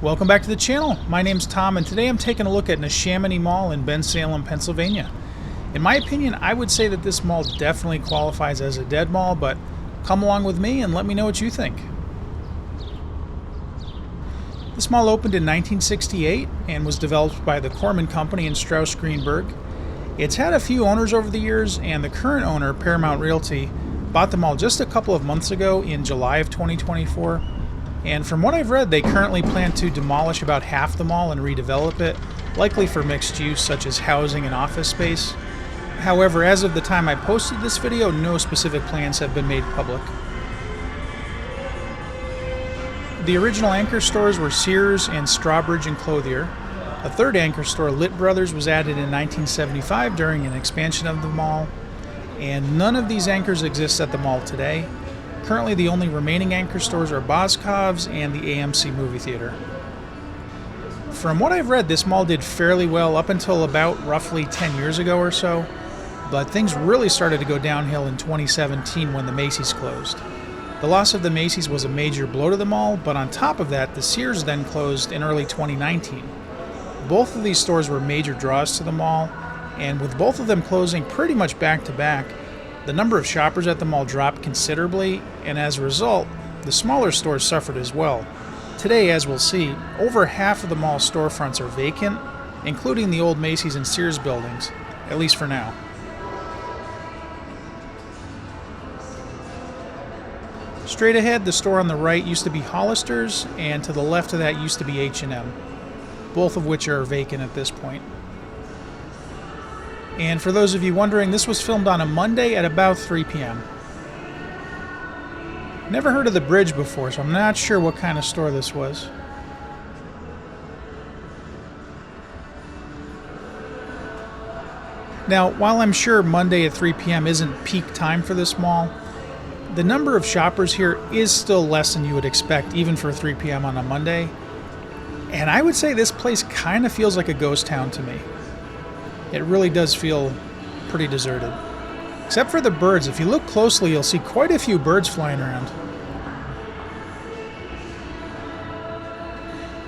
Welcome back to the channel. My name's Tom, and today I'm taking a look at Neshaminy Mall in Bensalem, Pennsylvania. In my opinion, I would say that this mall definitely qualifies as a dead mall, but come along with me and let me know what you think. This mall opened in 1968 and was developed by the Corman Company in Straus Greenberg. It's had a few owners over the years, and the current owner, Paramount Realty, bought the mall just a couple of months ago in July of 2024. And from what I've read, they currently plan to demolish about half the mall and redevelop it, likely for mixed use such as housing and office space. However, as of the time I posted this video, no specific plans have been made public. The original anchor stores were Sears and Strawbridge and Clothier. A third anchor store, Lit Brothers, was added in 1975 during an expansion of the mall, and none of these anchors exist at the mall today. Currently, the only remaining anchor stores are Boscov's and the AMC movie theater. From what I've read, this mall did fairly well up until about roughly 10 years ago or so, but things really started to go downhill in 2017 when the Macy's closed. The loss of the Macy's was a major blow to the mall, but on top of that, the Sears then closed in early 2019. Both of these stores were major draws to the mall, and with both of them closing pretty much back to back, the number of shoppers at the mall dropped considerably, and as a result, the smaller stores suffered as well. Today, as we'll see, over half of the mall storefronts are vacant, including the old Macy's and Sears buildings, at least for now. Straight ahead, the store on the right used to be Hollister's, and to the left of that used to be H&M, both of which are vacant at this point. And for those of you wondering, this was filmed on a Monday at about 3 p.m. Never heard of the bridge before, so I'm not sure what kind of store this was. Now, while I'm sure Monday at 3 p.m. isn't peak time for this mall, the number of shoppers here is still less than you would expect, even for 3 p.m. on a Monday. And I would say this place kind of feels like a ghost town to me. It really does feel pretty deserted. Except for the birds. If you look closely, you'll see quite a few birds flying around.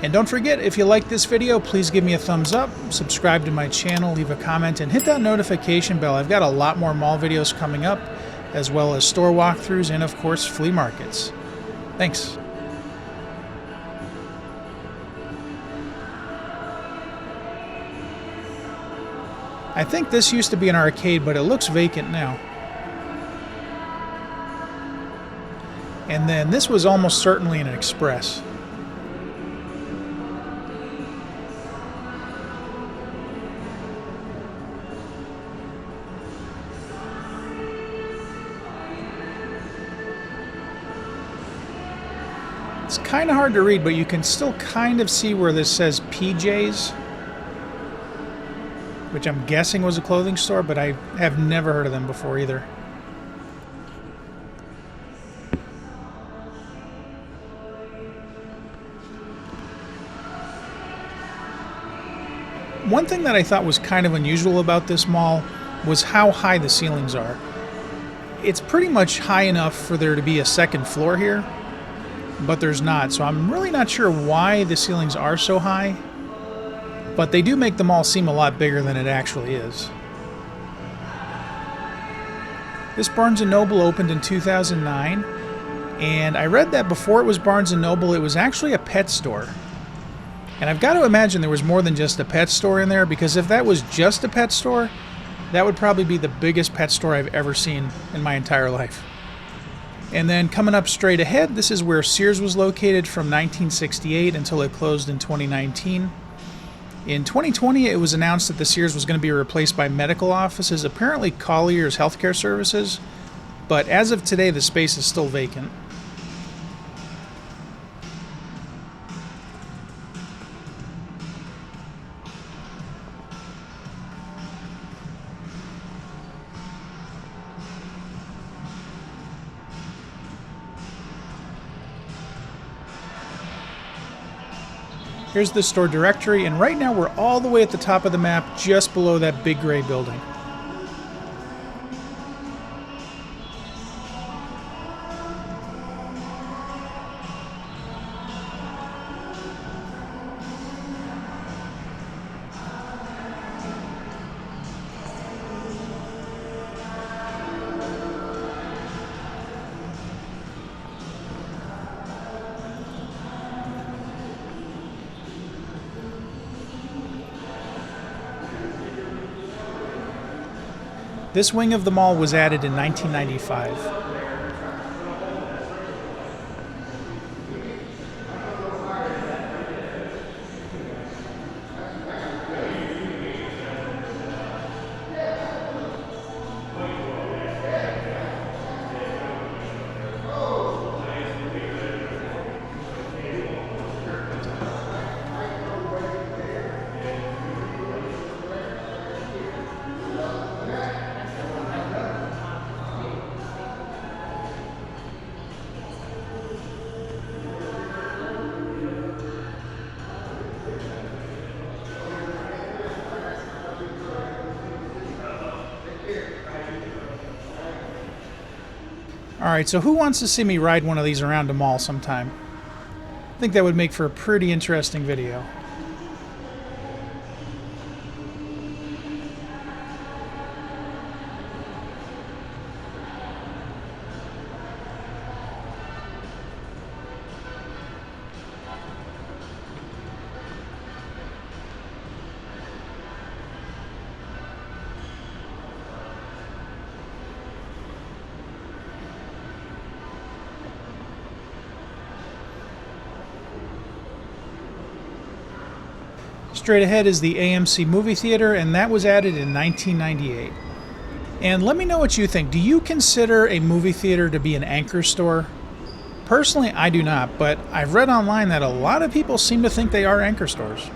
And don't forget, if you like this video, please give me a thumbs up, subscribe to my channel, leave a comment, and hit that notification bell. I've got a lot more mall videos coming up, as well as store walkthroughs and, of course, flea markets. Thanks. I think this used to be an arcade, but it looks vacant now. And then this was almost certainly an express. It's kind of hard to read, but you can still kind of see where this says PJ's, which I'm guessing was a clothing store, but I have never heard of them before either. One thing that I thought was kind of unusual about this mall was how high the ceilings are. It's pretty much high enough for there to be a second floor here, but there's not, so I'm really not sure why the ceilings are so high. But they do make the mall seem a lot bigger than it actually is. This Barnes & Noble opened in 2009, and I read that before it was Barnes & Noble, it was actually a pet store. And I've got to imagine there was more than just a pet store in there, because if that was just a pet store, that would probably be the biggest pet store I've ever seen in my entire life. And then coming up straight ahead, this is where Sears was located from 1968 until it closed in 2019. In 2020, it was announced that the Sears was going to be replaced by medical offices, apparently Collier's Healthcare Services, but as of today, the space is still vacant. Here's the store directory, and right now we're all the way at the top of the map, just below that big gray building. This wing of the mall was added in 1995. Alright, so who wants to see me ride one of these around a mall sometime? I think that would make for a pretty interesting video. Straight ahead is the AMC movie theater, and that was added in 1998. And let me know what you think. Do you consider a movie theater to be an anchor store? Personally, I do not, but I've read online that a lot of people seem to think they are anchor stores.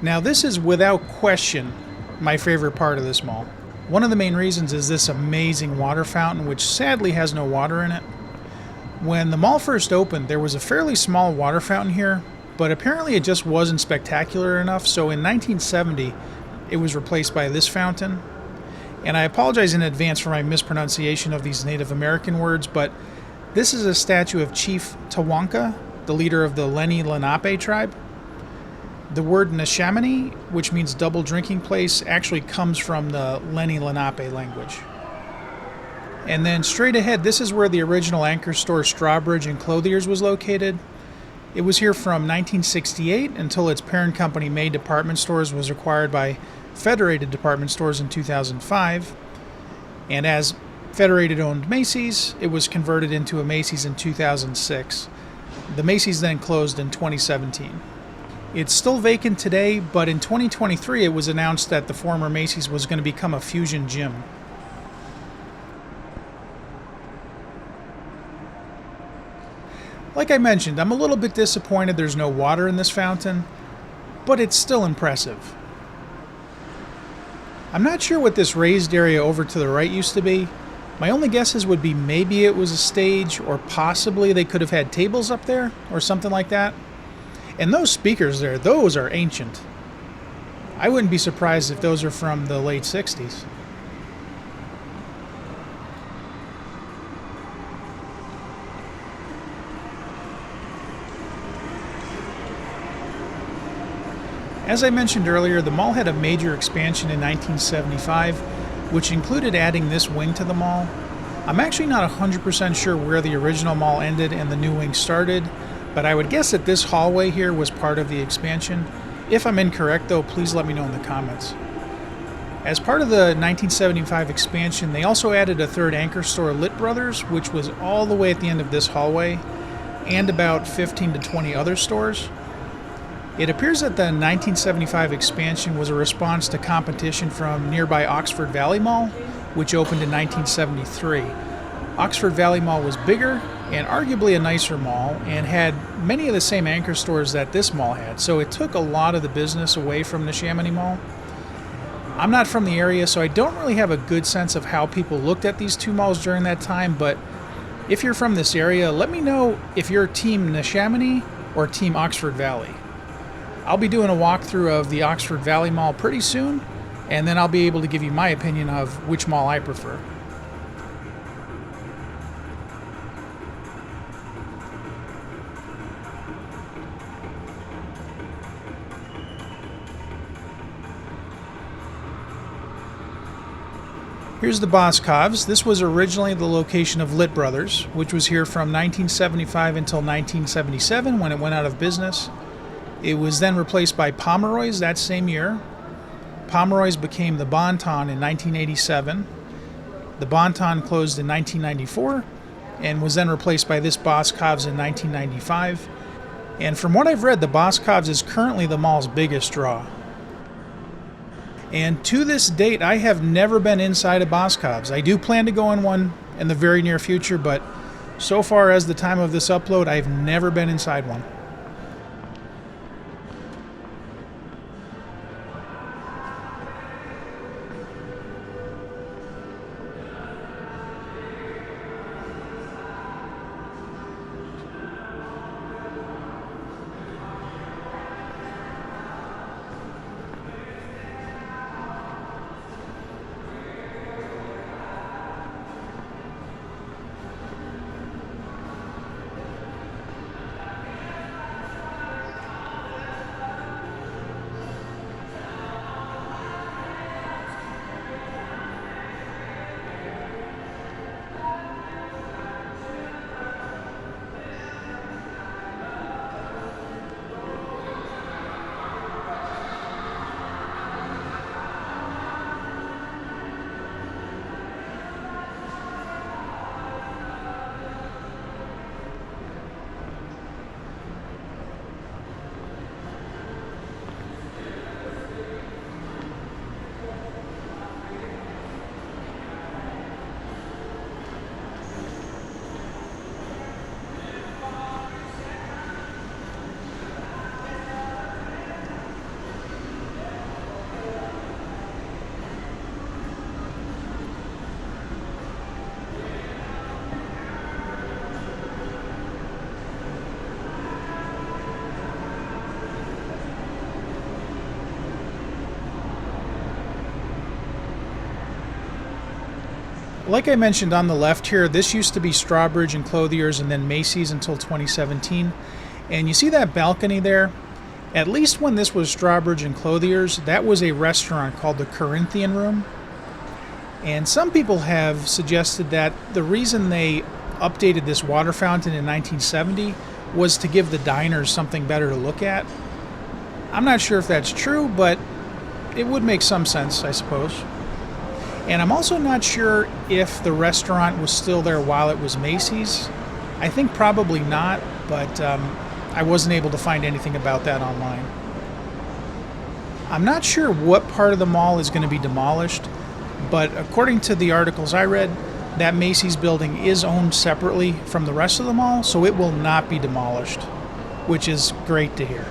Now, this is without question my favorite part of this mall. One of the main reasons is this amazing water fountain, which sadly has no water in it. When the mall first opened, there was a fairly small water fountain here, but apparently it just wasn't spectacular enough, so in 1970 it was replaced by this fountain. And I apologize in advance for my mispronunciation of these Native American words, but this is a statue of Chief Tawanka, the leader of the Lenni Lenape tribe. The word Neshaminy, which means double drinking place, actually comes from the Lenni Lenape language. And then straight ahead, this is where the original anchor store Strawbridge and Clothiers was located. It was here from 1968 until its parent company May Department Stores was acquired by Federated Department Stores in 2005. And as Federated owned Macy's, it was converted into a Macy's in 2006. The Macy's then closed in 2017. It's still vacant today, but in 2023 it was announced that the former Macy's was going to become a fusion gym. Like I mentioned, I'm a little bit disappointed there's no water in this fountain, but it's still impressive. I'm not sure what this raised area over to the right used to be. My only guesses would be maybe it was a stage, or possibly they could have had tables up there, or something like that. And those speakers there, those are ancient. I wouldn't be surprised if those are from the late 60s. As I mentioned earlier, the mall had a major expansion in 1975, which included adding this wing to the mall. I'm actually not 100% sure where the original mall ended and the new wing started, but I would guess that this hallway here was part of the expansion. If I'm incorrect, though, please let me know in the comments. As part of the 1975 expansion, they also added a third anchor store, Lit Brothers, which was all the way at the end of this hallway, and about 15 to 20 other stores. It appears that the 1975 expansion was a response to competition from nearby Oxford Valley Mall, which opened in 1973. Oxford Valley Mall was bigger and arguably a nicer mall and had many of the same anchor stores that this mall had, so it took a lot of the business away from Neshaminy Mall. I'm not from the area, so I don't really have a good sense of how people looked at these two malls during that time, but if you're from this area, let me know if you're Team Neshaminy or Team Oxford Valley. I'll be doing a walkthrough of the Oxford Valley Mall pretty soon, and then I'll be able to give you my opinion of which mall I prefer. Here's the Boscovs. This was originally the location of Lit Brothers, which was here from 1975 until 1977 when it went out of business. It was then replaced by Pomeroy's that same year. Pomeroy's became the Bon-Ton in 1987. The Bon-Ton closed in 1994 and was then replaced by this Boscov's in 1995. And from what I've read, the Boscov's is currently the mall's biggest draw. And to this date, I have never been inside a Boscov's. I do plan to go in one in the very near future, but so far as the time of this upload, I've never been inside one. like I mentioned on the left here, this used to be Strawbridge and Clothiers and then Macy's until 2017. And you see that balcony there? At least when this was Strawbridge and Clothiers, that was a restaurant called the Corinthian Room. And some people have suggested that the reason they updated this water fountain in 1970 was to give the diners something better to look at. I'm not sure if that's true, but it would make some sense, I suppose. And I'm also not sure if the restaurant was still there while it was Macy's. I think probably not, but I wasn't able to find anything about that online. I'm not sure what part of the mall is going to be demolished, but according to the articles I read, that Macy's building is owned separately from the rest of the mall, so it will not be demolished, which is great to hear.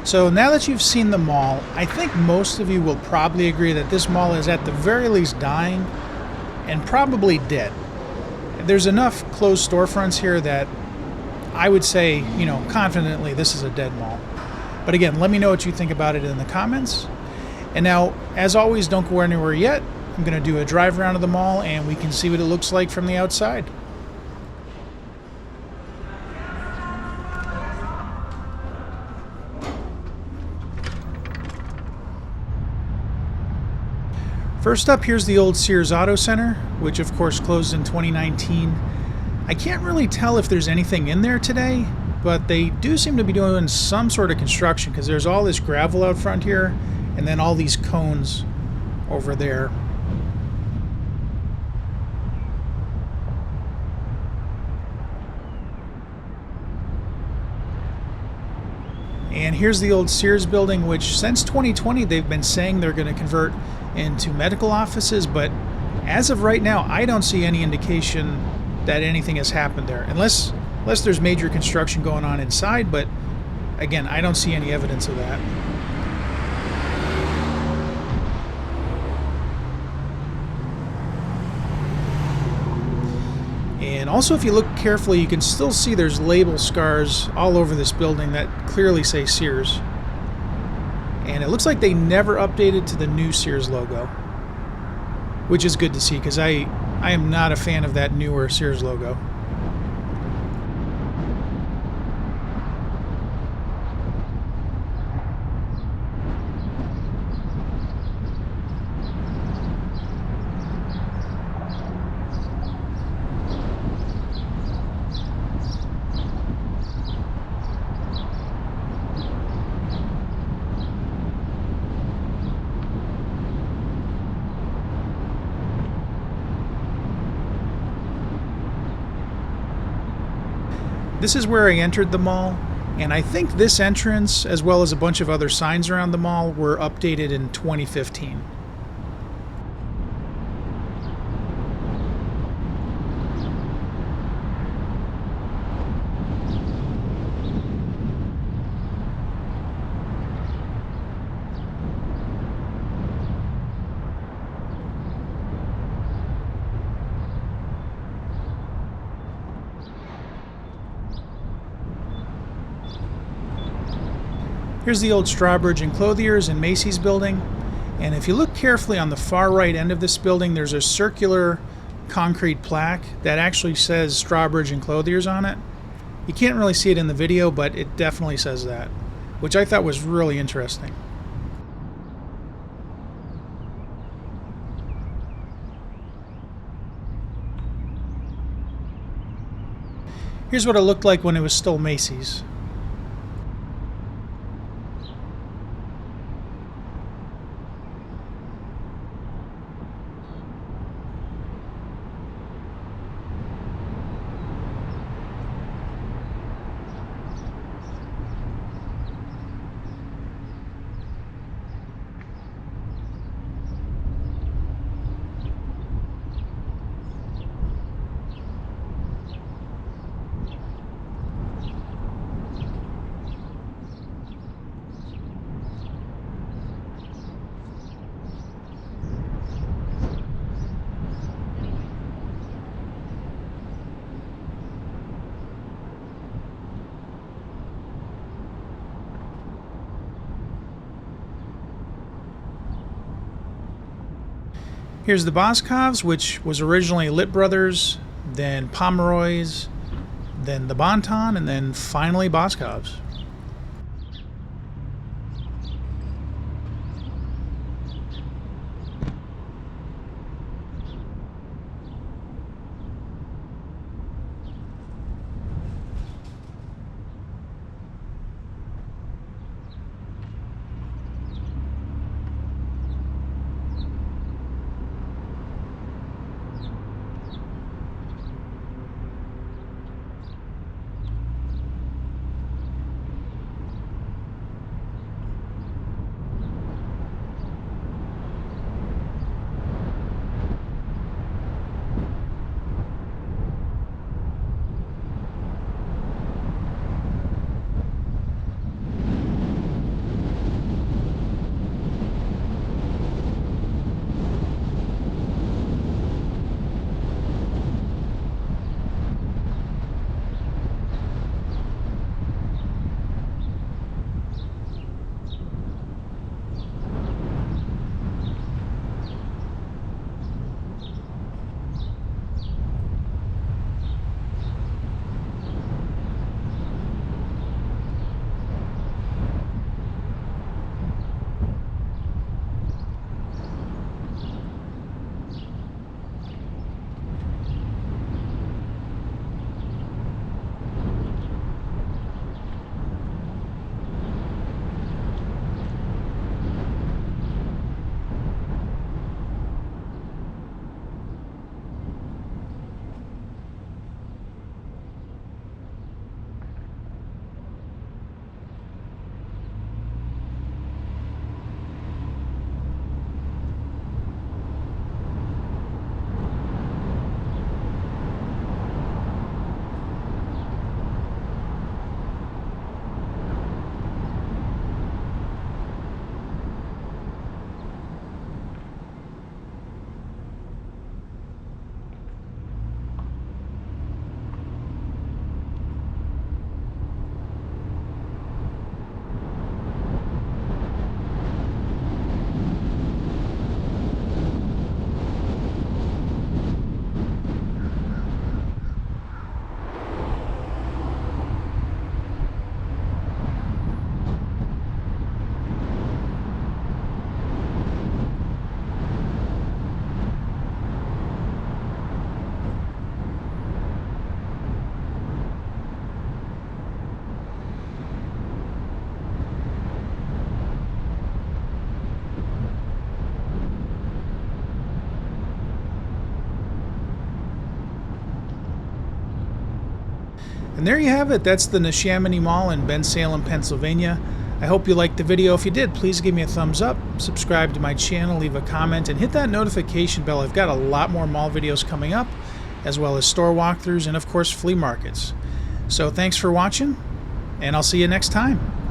So now that you've seen the mall, I think most of you will probably agree that this mall is at the very least dying and probably dead. There's enough closed storefronts here that I would say, confidently this is a dead mall. But again, let me know what you think about it in the comments. And now, as always, don't go anywhere yet. I'm going to do a drive around of the mall and we can see what it looks like from the outside. First up, here's the old Sears Auto Center, which of course closed in 2019. I can't really tell if there's anything in there today, but they do seem to be doing some sort of construction because there's all this gravel out front here and then all these cones over there. And here's the old Sears building, which since 2020 they've been saying they're going to convert into medical offices, but as of right now I don't see any indication that anything has happened there, unless there's major construction going on inside, but again, I don't see any evidence of that. And also, if you look carefully, you can still see there's label scars all over this building that clearly say Sears. And it looks like they never updated to the new Sears logo, which is good to see because I am not a fan of that newer Sears logo. This is where I entered the mall, and I think this entrance, as well as a bunch of other signs around the mall, were updated in 2015. Here's the old Strawbridge and Clothiers and Macy's building, and if you look carefully on the far right end of this building, there's a circular concrete plaque that actually says Strawbridge and Clothiers on it. You can't really see it in the video, but it definitely says that, which I thought was really interesting. Here's what it looked like when it was still Macy's. Here's the Boscovs, which was originally Litt Brothers, then Pomeroy's, then the Bonton, and then finally Boscov's. And there you have it. That's the Neshaminy Mall in Bensalem, Pennsylvania. I hope you liked the video. If you did, please give me a thumbs up, subscribe to my channel, leave a comment, and hit that notification bell. I've got a lot more mall videos coming up, as well as store walkthroughs and, of course, flea markets. So thanks for watching, and I'll see you next time.